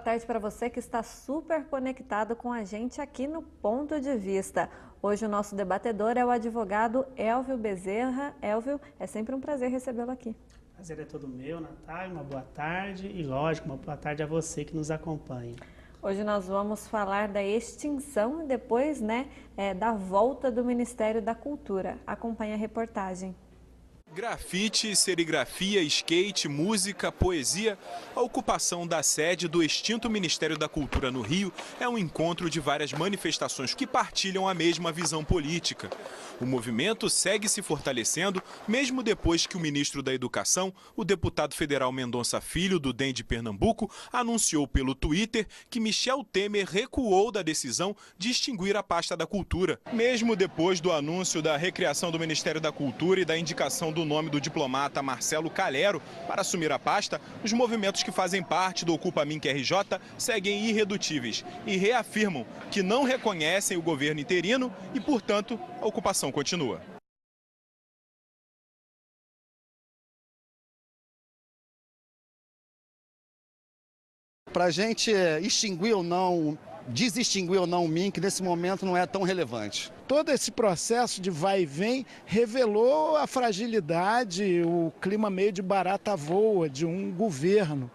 tarde para você que está super conectado com a gente aqui no Ponto de Vista. Hoje o nosso debatedor é o advogado Elvio Bezerra. Elvio, é sempre um prazer recebê-lo aqui. Prazer é todo meu, Natália. Uma boa tarde e, lógico, uma boa tarde a você que nos acompanha. Hoje nós vamos falar da extinção e depois, da volta do Ministério da Cultura. Acompanhe a reportagem. Grafite, serigrafia, skate, música, poesia, a ocupação da sede do extinto Ministério da Cultura no Rio é um encontro de várias manifestações que partilham a mesma visão política. O movimento segue se fortalecendo, mesmo depois que o ministro da Educação, o deputado federal Mendonça Filho, do DEM de Pernambuco, anunciou pelo Twitter que Michel Temer recuou da decisão de extinguir a pasta da Cultura. Mesmo depois do anúncio da recriação do Ministério da Cultura e da indicação do nome do diplomata Marcelo Calero para assumir a pasta, os movimentos que fazem parte do Ocupa Minc RJ seguem irredutíveis e reafirmam que não reconhecem o governo interino e, portanto, a ocupação continua. Para a gente extinguir ou não, desextinguir ou não o MINC, nesse momento não é tão relevante. Todo esse processo de vai e vem revelou a fragilidade, o clima meio de barata voa de um governo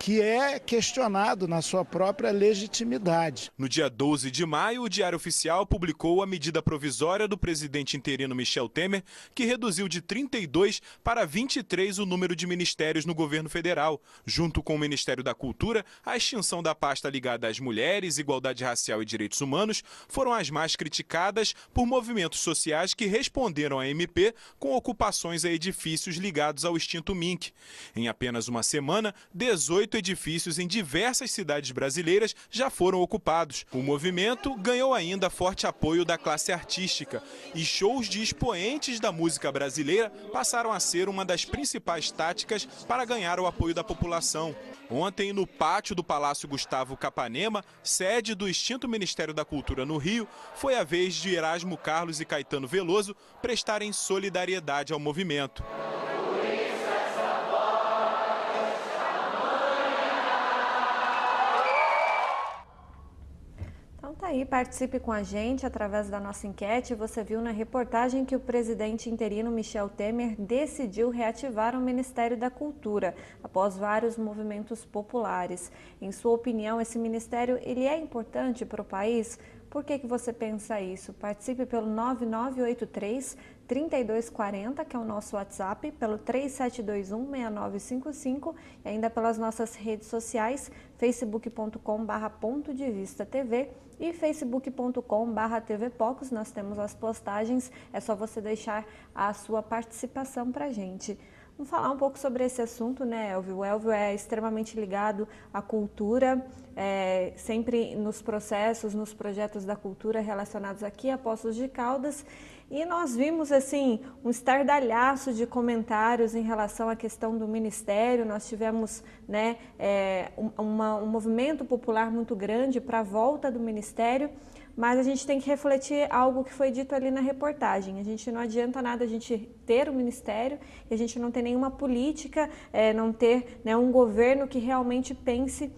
que é questionado na sua própria legitimidade. No dia 12 de maio, o Diário Oficial publicou a medida provisória do presidente interino Michel Temer, que reduziu de 32 para 23 o número de ministérios no governo federal. Junto com o Ministério da Cultura, a extinção da pasta ligada às mulheres, igualdade racial e direitos humanos foram as mais criticadas por movimentos sociais que responderam à MP com ocupações a edifícios ligados ao extinto MINC. Em apenas uma semana, 18 edifícios em diversas cidades brasileiras já foram ocupados. O movimento ganhou ainda forte apoio da classe artística e shows de expoentes da música brasileira passaram a ser uma das principais táticas para ganhar o apoio da população. Ontem, no pátio do Palácio Gustavo Capanema, sede do extinto Ministério da Cultura no Rio, foi a vez de Erasmo Carlos e Caetano Veloso prestarem solidariedade ao movimento. Tá aí, participe com a gente através da nossa enquete. Você viu na reportagem que o presidente interino Michel Temer decidiu reativar o Ministério da Cultura após vários movimentos populares. Em sua opinião, esse ministério ele é importante para o país? Por que você pensa isso? Participe pelo 9983-3240, que é o nosso WhatsApp, pelo 3721-6955 e ainda pelas nossas redes sociais, facebook.com/pontodevistatv e facebook.com/tvpocos. Nós temos as postagens, é só você deixar a sua participação para a gente. Vamos falar um pouco sobre esse assunto, né, Elvio? O Elvio é extremamente ligado à cultura, sempre nos processos, nos projetos da cultura relacionados aqui a Poços de Caldas. E nós vimos, assim, um estardalhaço de comentários em relação à questão do Ministério. Nós tivemos, um movimento popular muito grande para a volta do Ministério. Mas a gente tem que refletir algo que foi dito ali na reportagem. A gente não adianta nada a gente ter o ministério e a gente não ter nenhuma política, não ter um governo que realmente pense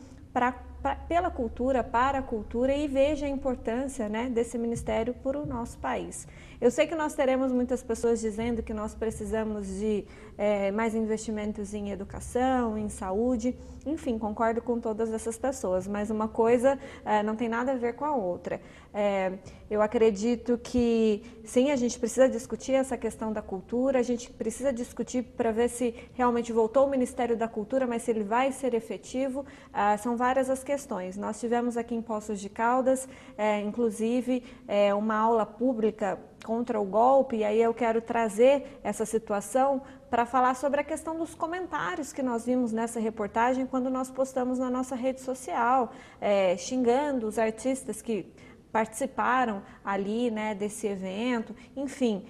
pela cultura, para a cultura e veja a importância desse ministério para o nosso país. Eu sei que nós teremos muitas pessoas dizendo que nós precisamos de mais investimentos em educação, em saúde, enfim, concordo com todas essas pessoas, mas uma coisa não tem nada a ver com a outra. Eu acredito que, sim, a gente precisa discutir essa questão da cultura, a gente precisa discutir para ver se realmente voltou o Ministério da Cultura, mas se ele vai ser efetivo, são várias as questões. Nós tivemos aqui em Poços de Caldas, inclusive, uma aula pública contra o golpe, e aí eu quero trazer essa situação para falar sobre a questão dos comentários que nós vimos nessa reportagem quando nós postamos na nossa rede social, xingando os artistas que participaram ali, né, desse evento, enfim,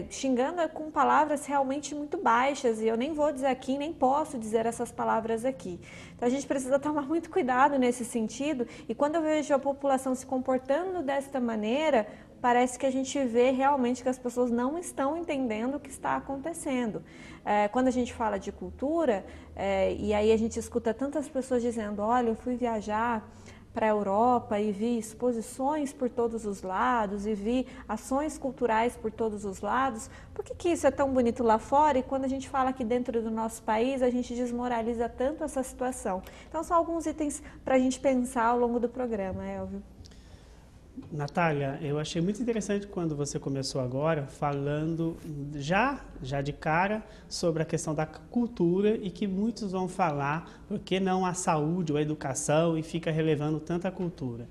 xingando com palavras realmente muito baixas, e eu nem vou dizer aqui, nem posso dizer essas palavras aqui. Então a gente precisa tomar muito cuidado nesse sentido, e quando eu vejo a população se comportando desta maneira, parece que a gente vê realmente que as pessoas não estão entendendo o que está acontecendo. Quando a gente fala de cultura, e aí a gente escuta tantas pessoas dizendo, olha, eu fui viajar para a Europa e vi exposições por todos os lados e vi ações culturais por todos os lados. Por que isso é tão bonito lá fora e quando a gente fala aqui dentro do nosso país, a gente desmoraliza tanto essa situação? Então, são alguns itens para a gente pensar ao longo do programa, Elvio. Natália, eu achei muito interessante quando você começou agora falando já de cara sobre a questão da cultura e que muitos vão falar por que não a saúde ou a educação e fica relevando tanto a cultura.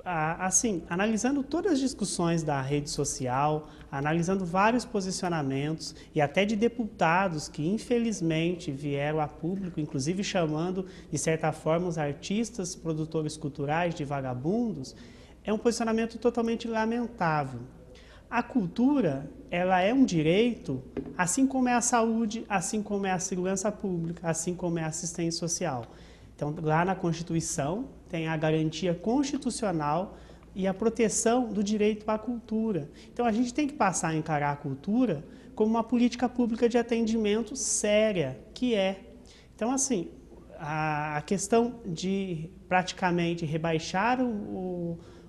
Assim, analisando todas as discussões da rede social, analisando vários posicionamentos e até de deputados que infelizmente vieram a público, inclusive chamando de certa forma os artistas, produtores culturais de vagabundos, é um posicionamento totalmente lamentável. A cultura, ela é um direito, assim como é a saúde, assim como é a segurança pública, assim como é a assistência social. Então, lá na Constituição, tem a garantia constitucional e a proteção do direito à cultura. Então, a gente tem que passar a encarar a cultura como uma política pública de atendimento séria, que é. Então, assim, a questão de praticamente rebaixar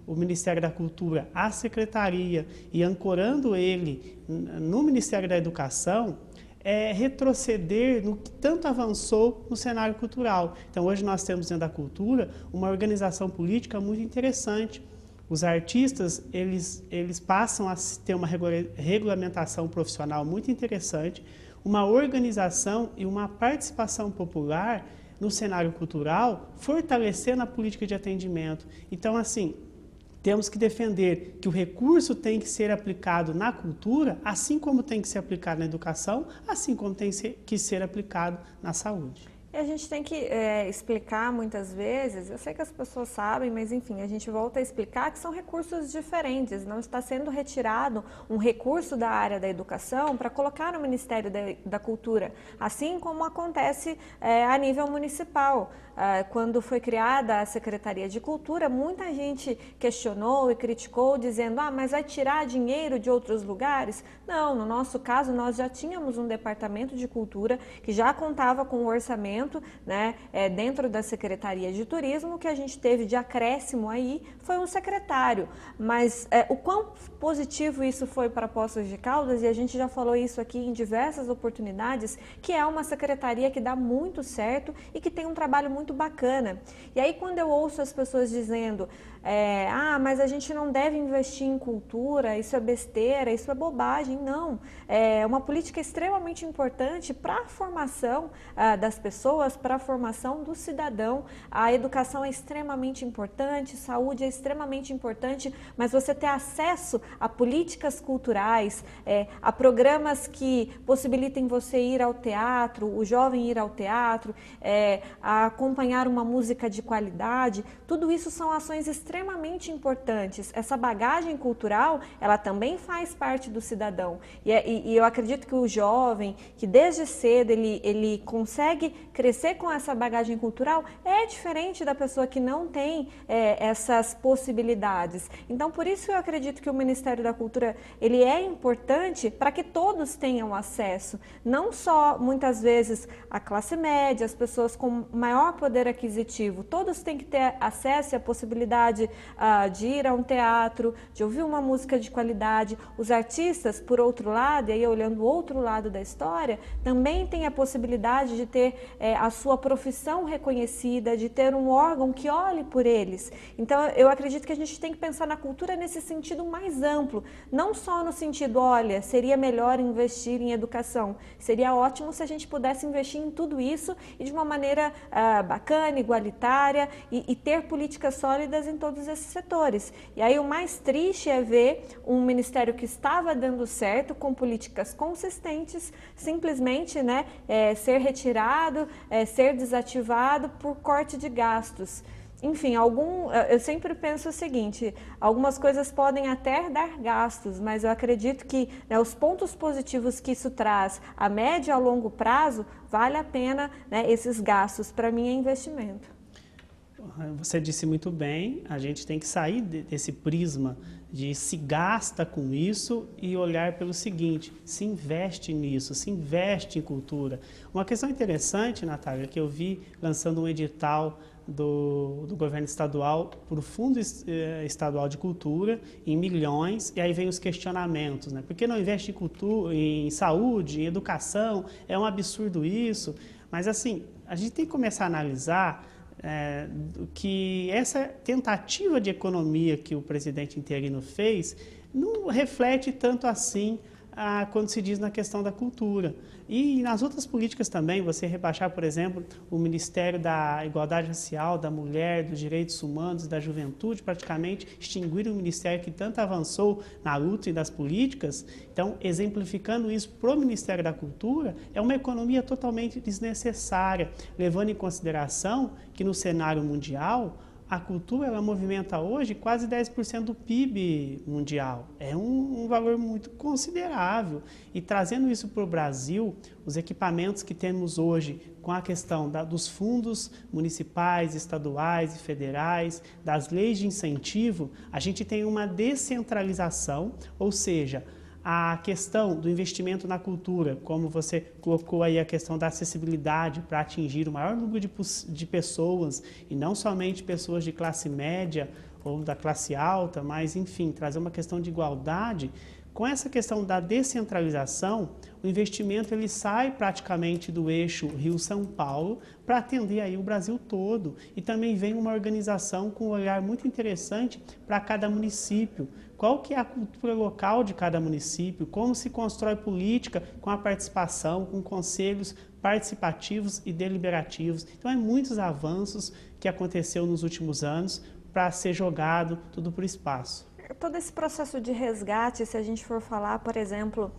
o Ministério da Cultura à Secretaria e ancorando ele no Ministério da Educação, é retroceder no que tanto avançou no cenário cultural. Então, hoje nós temos dentro da cultura uma organização política muito interessante. Os artistas, eles passam a ter uma regulamentação profissional muito interessante, uma organização e uma participação popular no cenário cultural, fortalecendo a política de atendimento. Então, assim, temos que defender que o recurso tem que ser aplicado na cultura, assim como tem que ser aplicado na educação, assim como tem que ser aplicado na saúde. E a gente tem que explicar muitas vezes, eu sei que as pessoas sabem, mas enfim, a gente volta a explicar que são recursos diferentes, não está sendo retirado um recurso da área da educação para colocar no Ministério da Cultura, assim como acontece a nível municipal. Quando foi criada a Secretaria de Cultura, muita gente questionou e criticou, dizendo, mas vai tirar dinheiro de outros lugares? Não, no nosso caso, nós já tínhamos um departamento de cultura que já contava com o orçamento, né, dentro da Secretaria de Turismo. O que a gente teve de acréscimo aí foi um secretário, mas o quão positivo isso foi para Poços de Caldas, e a gente já falou isso aqui em diversas oportunidades, que é uma secretaria que dá muito certo e que tem um trabalho muito bacana. E aí quando eu ouço as pessoas dizendo, mas a gente não deve investir em cultura, isso é besteira, isso é bobagem, não. É uma política extremamente importante para a formação das pessoas, para a formação do cidadão. A educação é extremamente importante, saúde é extremamente importante, mas você ter acesso a políticas culturais, a programas que possibilitem você ir ao teatro, o jovem ir ao teatro, a acompanhar uma música de qualidade, tudo isso são ações extremamente importantes. Essa bagagem cultural, ela também faz parte do cidadão. E eu acredito que o jovem, que desde cedo ele consegue crescer com essa bagagem cultural, é diferente da pessoa que não tem essas possibilidades. Então, por isso eu acredito que o Ministério da Cultura, ele é importante para que todos tenham acesso. Não só, muitas vezes, a classe média, as pessoas com maior poder aquisitivo, todos têm que ter acesso e a possibilidade de ir a um teatro, de ouvir uma música de qualidade. Os artistas, por outro lado, e aí olhando o outro lado da história, também têm a possibilidade de ter a sua profissão reconhecida, de ter um órgão que olhe por eles. Então, eu acredito que a gente tem que pensar na cultura nesse sentido mais amplo, não só no sentido, olha, seria melhor investir em educação, seria ótimo se a gente pudesse investir em tudo isso e de uma maneira bacana, igualitária e ter políticas sólidas em todos esses setores. E aí o mais triste é ver um ministério que estava dando certo, com políticas consistentes, simplesmente ser retirado, ser desativado por corte de gastos. Enfim, eu sempre penso o seguinte, algumas coisas podem até dar gastos, mas eu acredito que, né, os pontos positivos que isso traz a médio e a longo prazo, vale a pena, né, esses gastos. Para mim é investimento. Você disse muito bem, a gente tem que sair desse prisma de se gasta com isso e olhar pelo seguinte, se investe nisso, se investe em cultura. Uma questão interessante, Natália, que eu vi lançando um edital do governo estadual para o Fundo Estadual de Cultura em milhões, e aí vem os questionamentos, né? Por que não investe em cultura, em saúde, em educação? É um absurdo isso. Mas assim, a gente tem que começar a analisar que essa tentativa de economia que o presidente interino fez não reflete tanto assim quando se diz na questão da cultura. E nas outras políticas também, você rebaixar, por exemplo, o Ministério da Igualdade Racial, da Mulher, dos Direitos Humanos, da Juventude, praticamente extinguir o ministério que tanto avançou na luta e das políticas. Então, exemplificando isso para o Ministério da Cultura, é uma economia totalmente desnecessária, levando em consideração que no cenário mundial, a cultura ela movimenta hoje quase 10% do PIB mundial. É um valor muito considerável. E trazendo isso para o Brasil, os equipamentos que temos hoje com a questão dos fundos municipais, estaduais e federais, das leis de incentivo, a gente tem uma descentralização, ou seja, a questão do investimento na cultura, como você colocou aí a questão da acessibilidade para atingir o maior número de pessoas, e não somente pessoas de classe média ou da classe alta, mas, enfim, trazer uma questão de igualdade. Com essa questão da descentralização, o investimento ele sai praticamente do eixo Rio-São Paulo para atender aí o Brasil todo. E também vem uma organização com um olhar muito interessante para cada município. Qual que é a cultura local de cada município, como se constrói política com a participação, com conselhos participativos e deliberativos. Então, é muitos avanços que aconteceu nos últimos anos para ser jogado tudo para o espaço. Todo esse processo de resgate, se a gente for falar, por exemplo,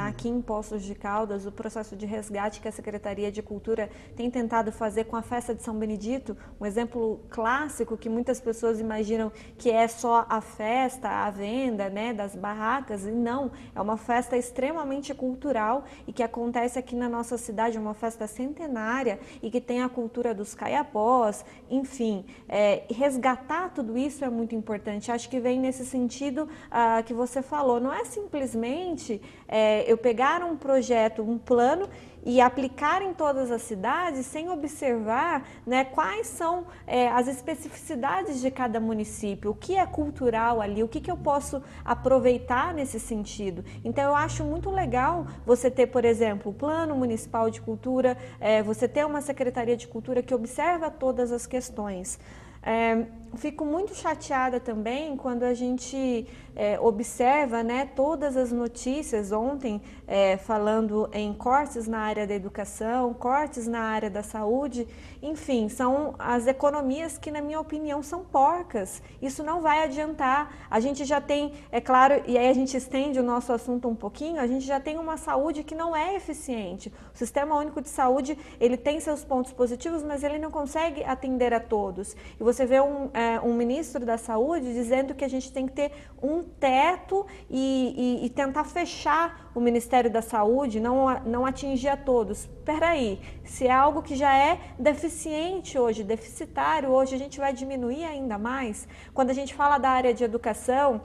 aqui em Poços de Caldas, o processo de resgate que a Secretaria de Cultura tem tentado fazer com a festa de São Benedito, um exemplo clássico que muitas pessoas imaginam que é só a festa, a venda, né, das barracas, e não, é uma festa extremamente cultural e que acontece aqui na nossa cidade, uma festa centenária e que tem a cultura dos caiapós, enfim, resgatar tudo isso é muito importante. Acho que vem nesse sentido que você falou, não é simplesmente eu pegar um projeto, um plano e aplicar em todas as cidades sem observar, né, quais são as especificidades de cada município, o que é cultural ali, o que eu posso aproveitar nesse sentido. Então eu acho muito legal você ter, por exemplo, o Plano Municipal de Cultura, você ter uma Secretaria de Cultura que observa todas as questões. Fico muito chateada também quando a gente observa, né, todas as notícias ontem falando em cortes na área da educação, cortes na área da saúde, enfim, são as economias que, na minha opinião, são porcas. Isso não vai adiantar. A gente já tem, é claro, e aí a gente estende o nosso assunto um pouquinho, a gente já tem uma saúde que não é eficiente. O Sistema Único de Saúde, ele tem seus pontos positivos, mas ele não consegue atender a todos. E você vê um ministro da Saúde dizendo que a gente tem que ter um teto e tentar fechar o Ministério da Saúde, não atingir a todos. Espera aí, se é algo que já é deficiente hoje, deficitário hoje, a gente vai diminuir ainda mais? Quando a gente fala da área de educação,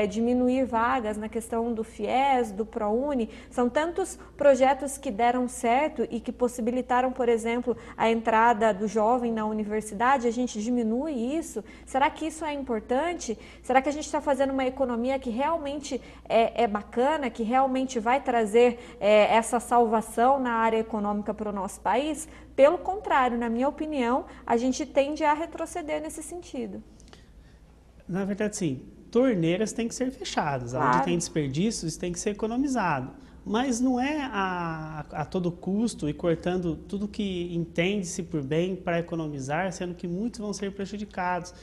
diminuir vagas na questão do FIES, do ProUni, são tantos projetos que deram certo e que possibilitaram, por exemplo, a entrada do jovem na universidade, a gente diminui isso? Será que isso é importante? Será que a gente está fazendo uma economia que realmente é bacana, que realmente vai trazer essa salvação na área econômica para o nosso país? Pelo contrário, na minha opinião, a gente tende a retroceder nesse sentido. Na verdade, sim, torneiras têm que ser fechadas, Claro. Onde tem desperdícios tem que ser economizado. Mas não é a todo custo e cortando tudo que entende-se por bem para economizar, sendo que muitos vão ser prejudicados.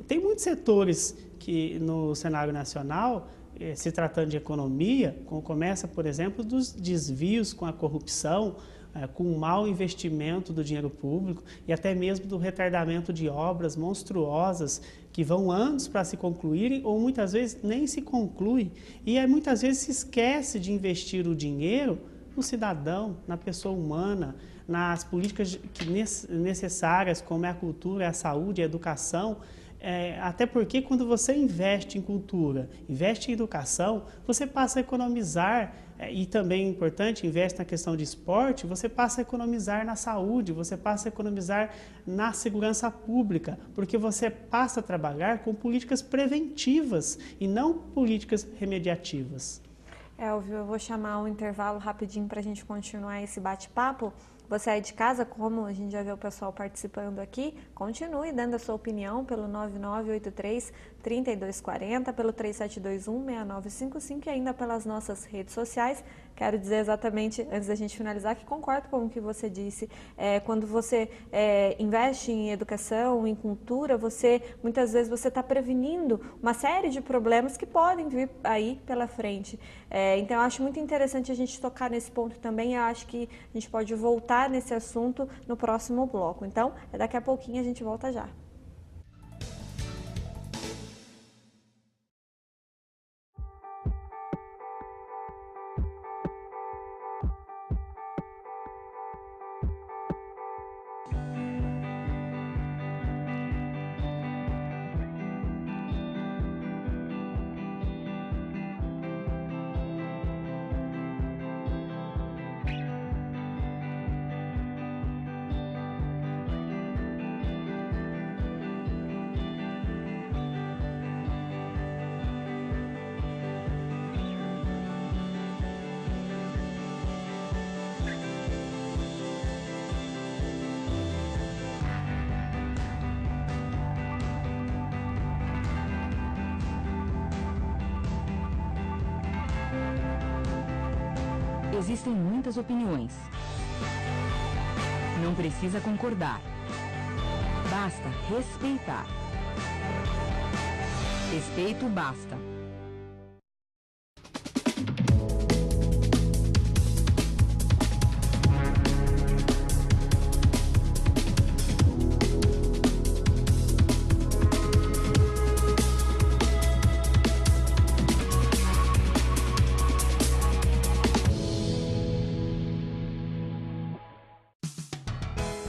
Tem muitos setores que no cenário nacional, se tratando de economia, como começa, por exemplo, dos desvios com a corrupção, com o mau investimento do dinheiro público e até mesmo do retardamento de obras monstruosas que vão anos para se concluírem ou muitas vezes nem se conclui. E aí, muitas vezes se esquece de investir o dinheiro no cidadão, na pessoa humana, nas políticas necessárias, como é a cultura, a saúde, a educação. Até porque quando você investe em cultura, investe em educação, você passa a economizar, e também é importante, investe na questão de esporte, você passa a economizar na saúde, você passa a economizar na segurança pública, porque você passa a trabalhar com políticas preventivas e não políticas remediativas. Elvio, eu vou chamar um intervalo rapidinho para a gente continuar esse bate-papo. Você aí de casa, como a gente já vê o pessoal participando aqui, continue dando a sua opinião pelo 9983-3240, pelo 3721-6955 e ainda pelas nossas redes sociais. Quero dizer exatamente, antes da gente finalizar, que concordo com o que você disse. Quando você investe em educação, em cultura, muitas vezes você está prevenindo uma série de problemas que podem vir aí pela frente. Então, eu acho muito interessante a gente tocar nesse ponto também. Eu acho que a gente pode voltar nesse assunto no próximo bloco. Então, daqui a pouquinho a gente volta já. Existem muitas opiniões. Não precisa concordar. Basta respeitar. Respeito basta.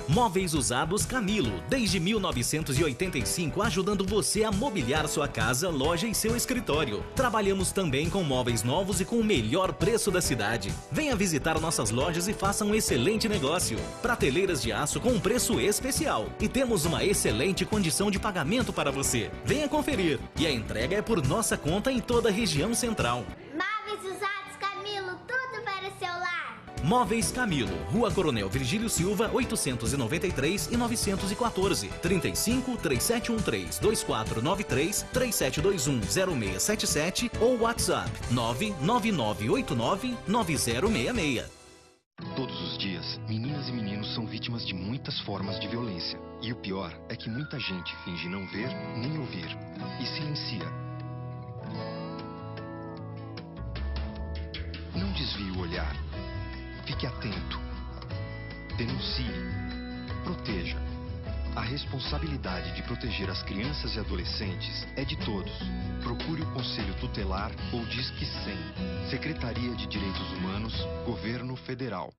Móveis Usados Camilo, desde 1985, ajudando você a mobiliar sua casa, loja e seu escritório. Trabalhamos também com móveis novos e com o melhor preço da cidade. Venha visitar nossas lojas e faça um excelente negócio. Prateleiras de aço com um preço especial. E temos uma excelente condição de pagamento para você. Venha conferir. E a entrega é por nossa conta em toda a região central. Móveis Usados Camilo, tudo para o seu lar. Móveis Camilo, Rua Coronel Virgílio Silva, 893 e 914, 35 3713 2493 3721 0677 ou WhatsApp 99989 9066. Todos os dias, meninas e meninos são vítimas de muitas formas de violência. E o pior é que muita gente finge não ver nem ouvir e silencia. Não desvie o olhar. Fique atento. Denuncie. Proteja. A responsabilidade de proteger as crianças e adolescentes é de todos. Procure o Conselho Tutelar ou Disque 100. Secretaria de Direitos Humanos, Governo Federal.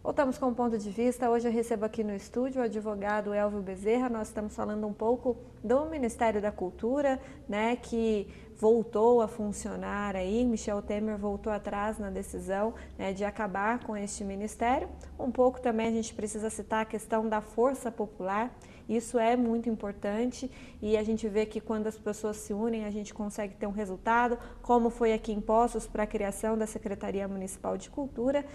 Voltamos com o ponto de vista. Hoje eu recebo aqui no estúdio o advogado Elvio Bezerra. Nós estamos falando um pouco do Ministério da Cultura, né, que voltou a funcionar aí. Michel Temer voltou atrás na decisão, né, de acabar com este ministério. Um pouco também a gente precisa citar a questão da força popular. Isso é muito importante e a gente vê que quando as pessoas se unem a gente consegue ter um resultado, como foi aqui em Poços para a criação da Secretaria Municipal de Cultura.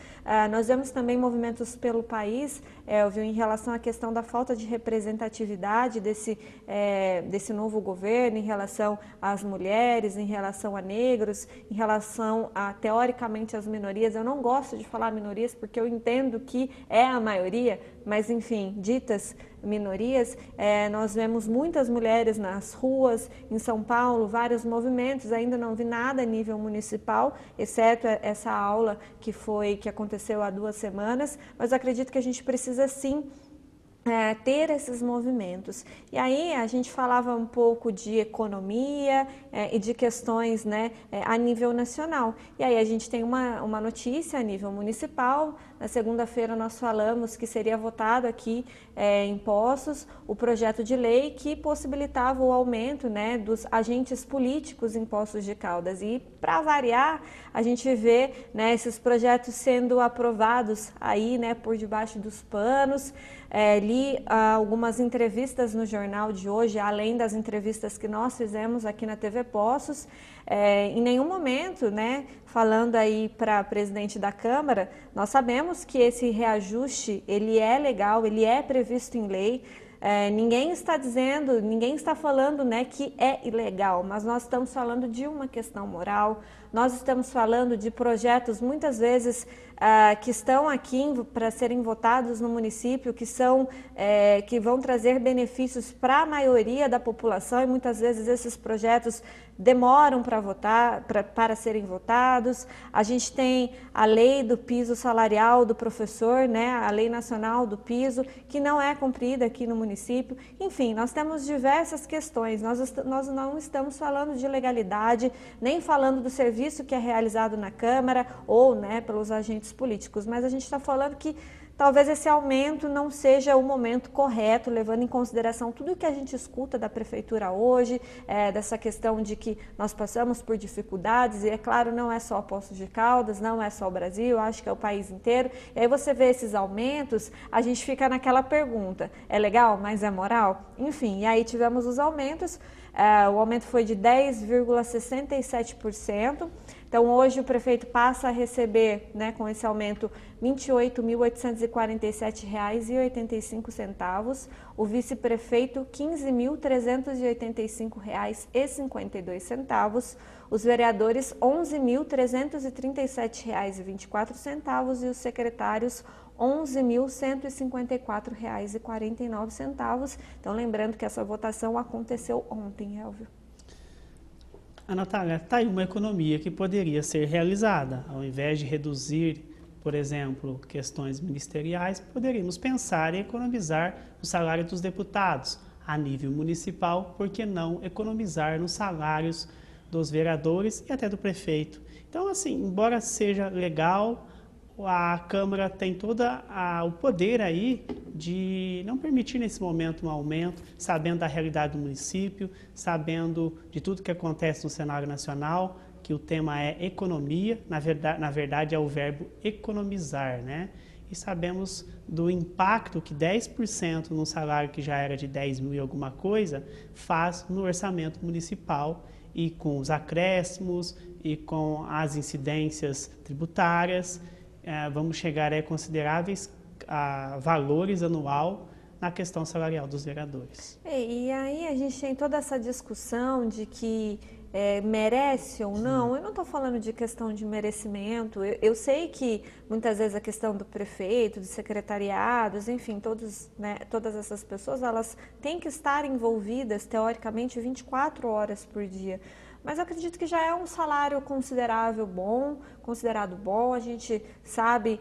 Nós vemos também movimentos pelo país, Elvio, em relação à questão da falta de representatividade desse novo governo, em relação às mulheres, em relação a negros, em relação a, teoricamente, as minorias. Eu não gosto de falar minorias porque eu entendo que é a maioria, mas enfim, ditas minorias, nós vemos muitas mulheres nas ruas, em São Paulo, vários movimentos, ainda não vi nada a nível municipal, exceto essa aula que aconteceu há 2 semanas, mas acredito que a gente precisa sim ter esses movimentos. E aí a gente falava um pouco de economia e de questões, né, a nível nacional. E aí a gente tem uma notícia a nível municipal. Na segunda-feira nós falamos que seria votado aqui em Poços o projeto de lei que possibilitava o aumento, né, dos agentes políticos em Poços de Caldas. E para variar, a gente vê, né, esses projetos sendo aprovados aí, né, por debaixo dos panos. Li algumas entrevistas no jornal de hoje, além das entrevistas que nós fizemos aqui na TV Poços. Em nenhum momento, né, falando aí para a presidente da Câmara, nós sabemos que esse reajuste, ele é legal, ele é previsto em lei. Ninguém está dizendo, ninguém está falando, né, que é ilegal, mas nós estamos falando de uma questão moral, nós estamos falando de projetos muitas vezes que estão aqui para serem votados no município, que vão trazer benefícios para a maioria da população, e muitas vezes esses projetos demoram para serem votados. A gente tem a lei do piso salarial do professor, né, a lei nacional do piso, que não é cumprida aqui no município. Enfim, nós temos diversas questões, nós não estamos falando de legalidade, nem falando do serviço que é realizado na Câmara ou, né, pelos agentes políticos, mas a gente está falando que talvez esse aumento não seja o momento correto, levando em consideração tudo o que a gente escuta da Prefeitura hoje, dessa questão de que nós passamos por dificuldades, e é claro, não é só Poços de Caldas, não é só o Brasil, acho que é o país inteiro. E aí você vê esses aumentos, a gente fica naquela pergunta, é legal, mas é moral? Enfim, e aí tivemos os aumentos, o aumento foi de 10,67%. Então, hoje o prefeito passa a receber, né, com esse aumento, R$ 28.847,85. O vice-prefeito, R$ 15.385,52. Os vereadores, R$ 11.337,24. E os secretários, R$ 11.154,49. Então, lembrando que essa votação aconteceu ontem, Elvio. Natália, está aí uma economia que poderia ser realizada. Ao invés de reduzir, por exemplo, questões ministeriais, poderíamos pensar em economizar o salário dos deputados a nível municipal, por que não economizar nos salários dos vereadores e até do prefeito? Então, assim, embora seja legal, a Câmara tem todo o poder aí de não permitir nesse momento um aumento, sabendo da realidade do município, sabendo de tudo que acontece no cenário nacional, que o tema é economia, na verdade é o verbo economizar, né? E sabemos do impacto que 10% num salário que já era de 10 mil e alguma coisa faz no orçamento municipal, e com os acréscimos e com as incidências tributárias, vamos chegar a consideráveis valores anual na questão salarial dos vereadores. E aí a gente tem toda essa discussão de que merece ou não. Eu não estou falando de questão de merecimento. Eu sei que muitas vezes a questão do prefeito, dos secretariados, enfim, todas essas pessoas, elas têm que estar envolvidas, teoricamente, 24 horas por dia. Mas eu acredito que já é um salário considerado bom, a gente sabe,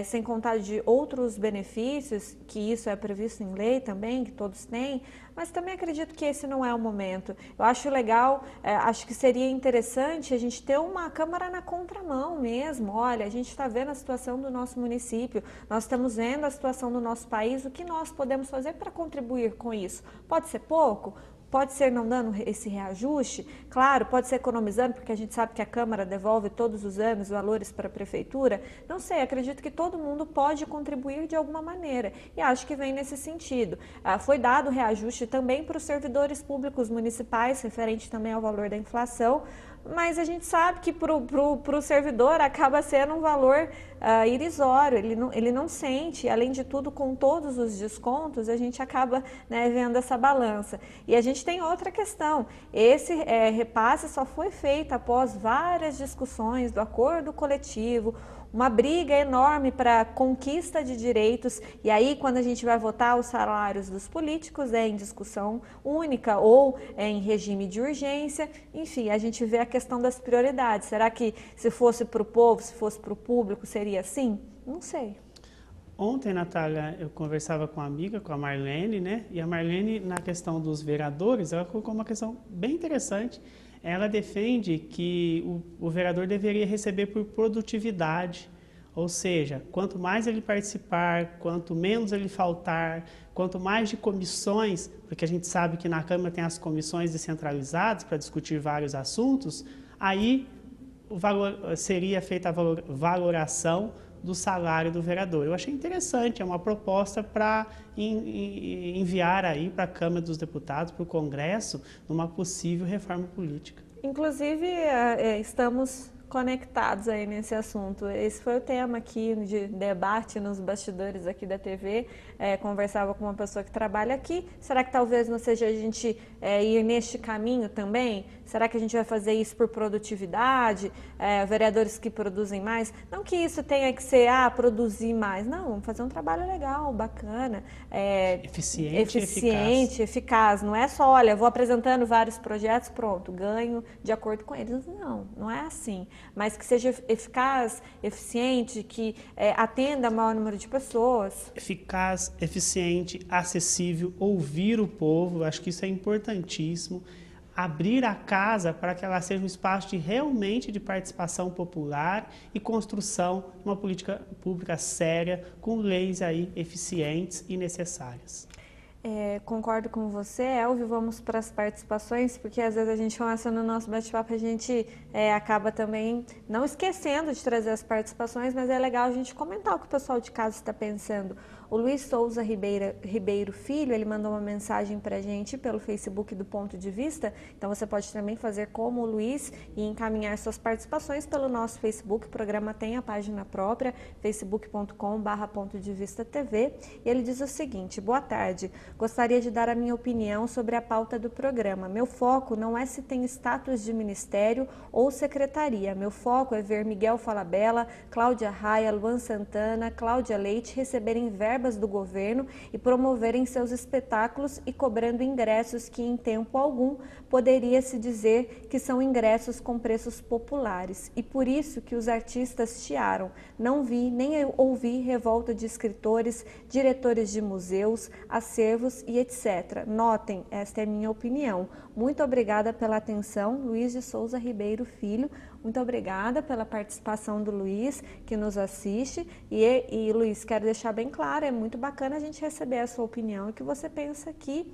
sem contar de outros benefícios, que isso é previsto em lei também, que todos têm, mas também acredito que esse não é o momento. Eu acho legal, acho que seria interessante a gente ter uma Câmara na contramão mesmo. Olha, a gente está vendo a situação do nosso município, nós estamos vendo a situação do nosso país, o que nós podemos fazer para contribuir com isso? Pode ser pouco? Pode ser não dando esse reajuste, claro, pode ser economizando, porque a gente sabe que a Câmara devolve todos os anos valores para a Prefeitura. Não sei, acredito que todo mundo pode contribuir de alguma maneira, e acho que vem nesse sentido. Foi dado reajuste também para os servidores públicos municipais, referente também ao valor da inflação, mas a gente sabe que para o servidor acaba sendo um valor irrisório, ele não sente, além de tudo, com todos os descontos, a gente acaba, né, vendo essa balança. E a gente tem outra questão, esse repasse só foi feito após várias discussões do acordo coletivo, uma briga enorme para conquista de direitos, e aí quando a gente vai votar, os salários dos políticos é em discussão única ou é em regime de urgência. Enfim, a gente vê a questão das prioridades. Será que se fosse para o povo, se fosse para o público, seria assim? Não sei. Ontem, Natália, eu conversava com uma amiga, com a Marlene, né? E a Marlene, na questão dos vereadores, ela colocou uma questão bem interessante. Ela defende que o vereador deveria receber por produtividade, ou seja, quanto mais ele participar, quanto menos ele faltar, quanto mais de comissões, porque a gente sabe que na Câmara tem as comissões descentralizadas para discutir vários assuntos, aí seria feita a valoração do salário do vereador. Eu achei interessante, é uma proposta para enviar aí para a Câmara dos Deputados, para o Congresso, numa possível reforma política. Inclusive, estamos conectados aí nesse assunto. Esse foi o tema aqui de debate nos bastidores aqui da TV. Conversava com uma pessoa que trabalha aqui. Será que talvez não seja a gente ir neste caminho também? Será que a gente vai fazer isso por produtividade? Vereadores que produzem mais? Não que isso tenha que ser, produzir mais. Não, vamos fazer um trabalho legal, bacana. Eficiente, eficaz. Não é só, olha, vou apresentando vários projetos, pronto, ganho de acordo com eles. Não, não é assim. Mas que seja eficaz, eficiente, que atenda a maior número de pessoas. Eficaz, eficiente, acessível, ouvir o povo, acho que isso é importantíssimo. Abrir a casa para que ela seja um espaço realmente de participação popular e construção de uma política pública séria, com leis aí eficientes e necessárias. Concordo com você, Elvio. Vamos para as participações, porque às vezes a gente começa no nosso bate-papo, a gente acaba também não esquecendo de trazer as participações, mas é legal a gente comentar o que o pessoal de casa está pensando. O Luiz Souza Ribeiro Filho, ele mandou uma mensagem para a gente pelo Facebook do Ponto de Vista, então você pode também fazer como o Luiz e encaminhar suas participações pelo nosso Facebook. O programa tem a página própria, facebook.com/pontodevistatv, e ele diz o seguinte: boa tarde, gostaria de dar a minha opinião sobre a pauta do programa. Meu foco não é se tem status de ministério ou secretaria, meu foco é ver Miguel Falabella, Cláudia Raia, Luan Santana, Cláudia Leite receberem verbas do governo e promoverem seus espetáculos e cobrando ingressos que em tempo algum poderia se dizer que são ingressos com preços populares. E por isso que os artistas chiaram. Não vi nem ouvi revolta de escritores, diretores de museus, acervos e etc. Notem, esta é minha opinião. Muito obrigada pela atenção, Luiz de Souza Ribeiro Filho. Muito obrigada pela participação do Luiz, que nos assiste. E Luiz, quero deixar bem claro, é muito bacana a gente receber a sua opinião e o que você pensa aqui.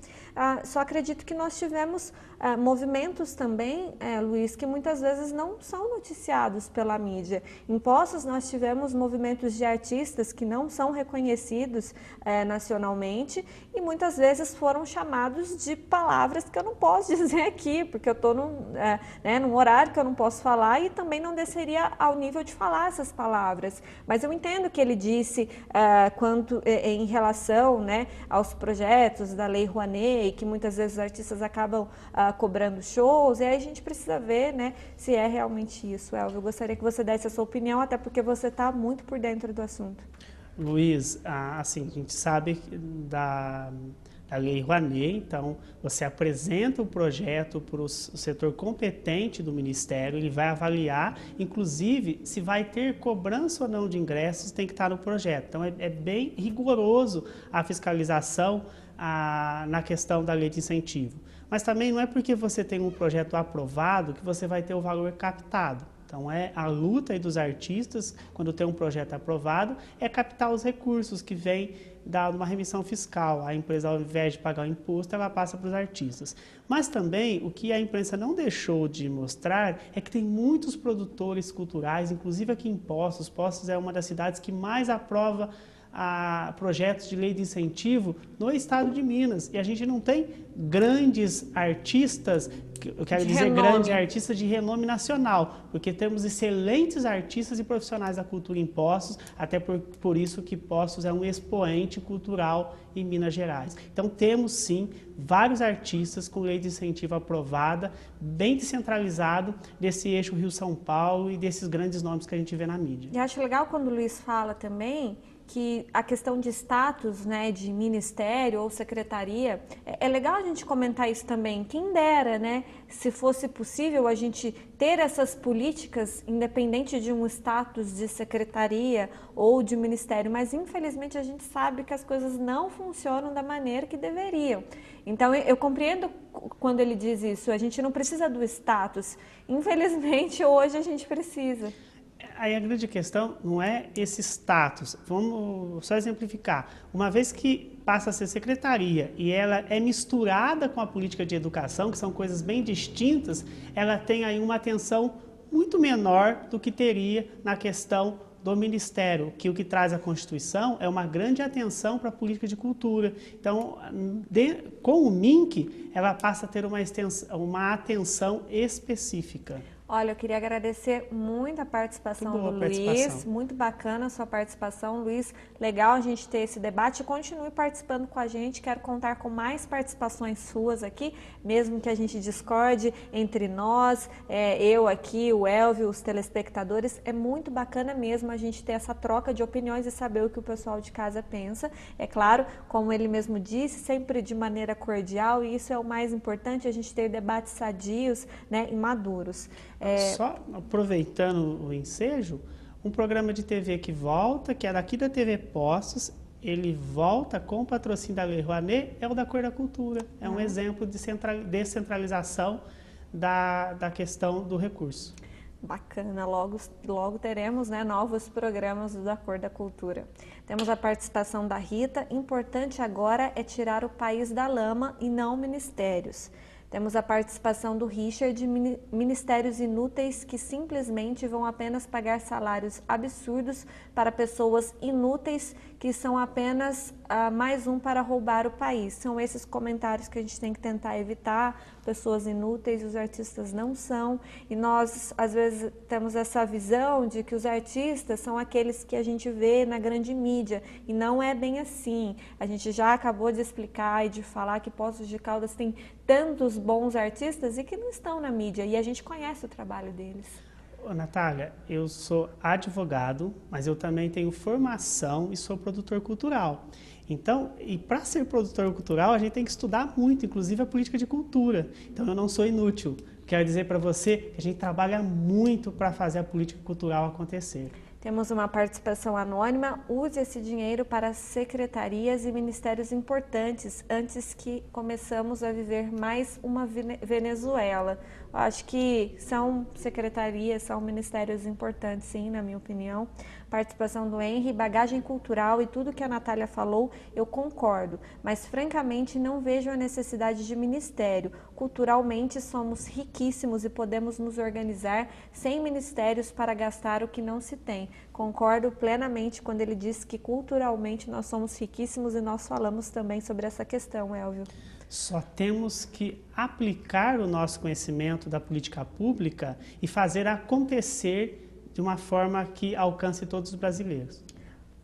Só acredito que nós tivemos movimentos também, Luiz, que muitas vezes não são noticiados pela mídia. Em Poços, nós tivemos movimentos de artistas que não são reconhecidos nacionalmente e muitas vezes foram chamados de palavras que eu não posso dizer aqui, porque eu estou num horário que eu não posso falar e também não desceria ao nível de falar essas palavras. Mas eu entendo que ele disse em relação, aos projetos da Lei Rouanet, que muitas vezes os artistas acabam cobrando shows, e aí a gente precisa ver, se é realmente isso. Elvio, eu gostaria que você desse a sua opinião, até porque você está muito por dentro do assunto. Luiz, assim, a gente sabe da Lei Rouanet, então você apresenta o projeto para o setor competente do Ministério, ele vai avaliar, inclusive, se vai ter cobrança ou não de ingressos, tem que estar no projeto. Então é bem rigoroso a fiscalização na questão da lei de incentivo. Mas também não é porque você tem um projeto aprovado que você vai ter o valor captado. Então, a luta aí dos artistas, quando tem um projeto aprovado, é captar os recursos que vêm de uma remissão fiscal. A empresa, ao invés de pagar o imposto, ela passa para os artistas. Mas também, o que a imprensa não deixou de mostrar é que tem muitos produtores culturais, inclusive aqui em Poços. Poços é uma das cidades que mais aprova a projetos de lei de incentivo no estado de Minas. E a gente não tem grandes artistas, eu quero dizer grandes artistas de renome nacional, porque temos excelentes artistas e profissionais da cultura em Poços, até por isso que Poços é um expoente cultural em Minas Gerais. Então temos sim vários artistas com lei de incentivo aprovada, bem descentralizado desse eixo Rio-São Paulo e desses grandes nomes que a gente vê na mídia. E acho legal quando o Luiz fala também que a questão de status, né, de ministério ou secretaria, é legal a gente comentar isso também. Quem dera, né, se fosse possível a gente ter essas políticas independente de um status de secretaria ou de ministério, mas infelizmente a gente sabe que as coisas não funcionam da maneira que deveriam. Então eu compreendo quando ele diz isso, a gente não precisa do status, infelizmente hoje a gente precisa. Aí a grande questão não é esse status. Vamos só exemplificar. Uma vez que passa a ser secretaria e ela é misturada com a política de educação, que são coisas bem distintas, ela tem aí uma atenção muito menor do que teria na questão do Ministério, que o que traz a Constituição é uma grande atenção para a política de cultura. Então, com o MINC, ela passa a ter uma atenção específica. Olha, eu queria agradecer muito a participação do Luiz, muito bacana a sua participação, Luiz, legal a gente ter esse debate, continue participando com a gente, quero contar com mais participações suas aqui, mesmo que a gente discorde entre nós, eu aqui, o Elvio, os telespectadores, é muito bacana mesmo a gente ter essa troca de opiniões e saber o que o pessoal de casa pensa, é claro, como ele mesmo disse, sempre de maneira cordial, e isso é o mais importante, a gente ter debates sadios, né, e maduros. Só aproveitando o ensejo, um programa de TV que volta, que é daqui da TV Poços, ele volta com o patrocínio da Lei Rouanet, é o da Cor da Cultura. É um exemplo de descentralização da questão do recurso. Bacana, logo teremos, né, novos programas da Cor da Cultura. Temos a participação da Rita, importante agora é tirar o país da lama e não ministérios. Temos a participação do Richard, ministérios inúteis que simplesmente vão apenas pagar salários absurdos para pessoas inúteis que são apenas mais um para roubar o país. São esses comentários que a gente tem que tentar evitar, pessoas inúteis, os artistas não são, e nós às vezes temos essa visão de que os artistas são aqueles que a gente vê na grande mídia, e não é bem assim. A gente já acabou de explicar e de falar que Poços de Caldas tem tantos bons artistas e que não estão na mídia, e a gente conhece o trabalho deles. Ô, Natália, eu sou advogado, mas eu também tenho formação e sou produtor cultural. Então, e para ser produtor cultural, a gente tem que estudar muito, inclusive a política de cultura. Então, eu não sou inútil. Quero dizer para você que a gente trabalha muito para fazer a política cultural acontecer. Temos uma participação anônima, use esse dinheiro para secretarias e ministérios importantes, antes que começamos a viver mais uma Venezuela. Eu acho que são secretarias, são ministérios importantes, sim, na minha opinião. Participação do Henry, bagagem cultural e tudo que a Natália falou, eu concordo, mas francamente não vejo a necessidade de ministério. Culturalmente somos riquíssimos e podemos nos organizar sem ministérios para gastar o que não se tem. Concordo plenamente quando ele diz que culturalmente nós somos riquíssimos e nós falamos também sobre essa questão, Elvio. Só temos que aplicar o nosso conhecimento da política pública e fazer acontecer de uma forma que alcance todos os brasileiros.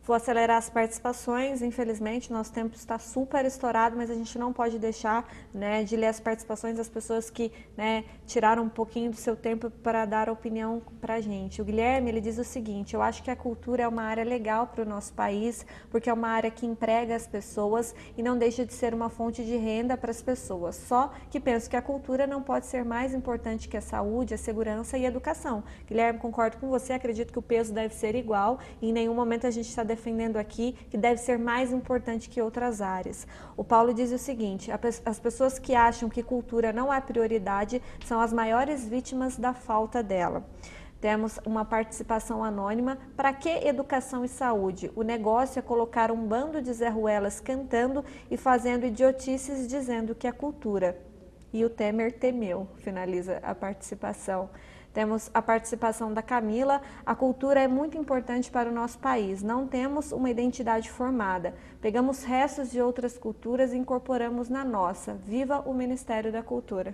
Vou acelerar as participações, infelizmente nosso tempo está super estourado, mas a gente não pode deixar, né, de ler as participações das pessoas que, né, tiraram um pouquinho do seu tempo para dar opinião para a gente. O Guilherme, ele diz o seguinte: eu acho que a cultura é uma área legal para o nosso país, porque é uma área que emprega as pessoas e não deixa de ser uma fonte de renda para as pessoas. Só que penso que a cultura não pode ser mais importante que a saúde, a segurança e a educação. Guilherme, concordo com você, acredito que o peso deve ser igual e em nenhum momento a gente está defendendo aqui que deve ser mais importante que outras áreas. O Paulo diz o seguinte: as pessoas que acham que cultura não é prioridade são as maiores vítimas da falta dela. Temos uma participação anônima. Para que educação e saúde? O negócio é colocar um bando de Zé Ruelas cantando e fazendo idiotices dizendo que é cultura. e o Temer temeu, finaliza a participação. Temos a participação da Camila. A cultura é muito importante para o nosso país. Não temos uma identidade formada. Pegamos restos de outras culturas e incorporamos na nossa. Viva o Ministério da Cultura.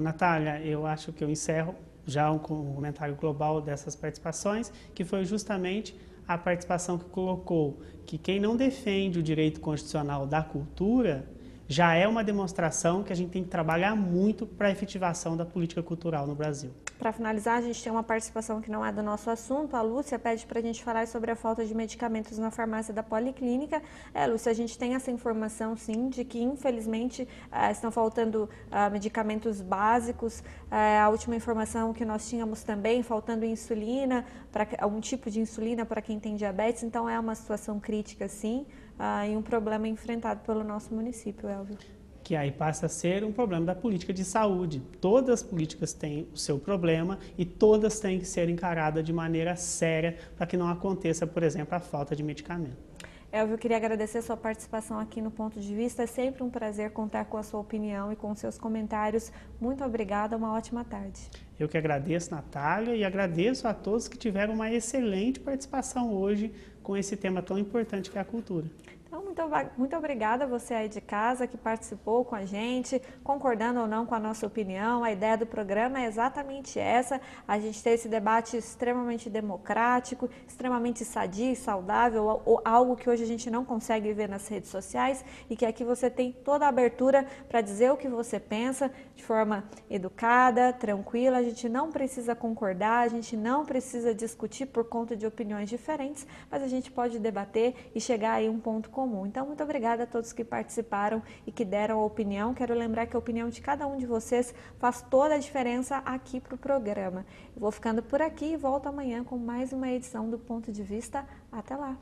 Natália, eu acho que eu encerro já um comentário global dessas participações, que foi justamente a participação que colocou que quem não defende o direito constitucional da cultura já é uma demonstração que a gente tem que trabalhar muito para a efetivação da política cultural no Brasil. Para finalizar, a gente tem uma participação que não é do nosso assunto. A Lúcia pede para a gente falar sobre a falta de medicamentos na farmácia da Policlínica. Lúcia, a gente tem essa informação, sim, de que, infelizmente, estão faltando medicamentos básicos. A última informação que nós tínhamos também, faltando insulina, um tipo de insulina para quem tem diabetes. Então, é uma situação crítica, sim, e um problema enfrentado pelo nosso município, Elvio. Que aí passa a ser um problema da política de saúde. Todas as políticas têm o seu problema e todas têm que ser encaradas de maneira séria para que não aconteça, por exemplo, a falta de medicamento. Elvio, eu queria agradecer a sua participação aqui no Ponto de Vista. É sempre um prazer contar com a sua opinião e com seus comentários. Muito obrigada, uma ótima tarde. Eu que agradeço, Natália, e agradeço a todos que tiveram uma excelente participação hoje com esse tema tão importante que é a cultura. Então, muito obrigada a você aí de casa que participou com a gente, concordando ou não com a nossa opinião. A ideia do programa é exatamente essa, a gente ter esse debate extremamente democrático, extremamente sadio e saudável, ou algo que hoje a gente não consegue ver nas redes sociais, e que aqui você tem toda a abertura para dizer o que você pensa de forma educada, tranquila. A gente não precisa concordar, a gente não precisa discutir por conta de opiniões diferentes, mas a gente pode debater e chegar aí a um ponto comum. Então, muito obrigada a todos que participaram e que deram a opinião. Quero lembrar que a opinião de cada um de vocês faz toda a diferença aqui para o programa. Eu vou ficando por aqui e volto amanhã com mais uma edição do Ponto de Vista. Até lá!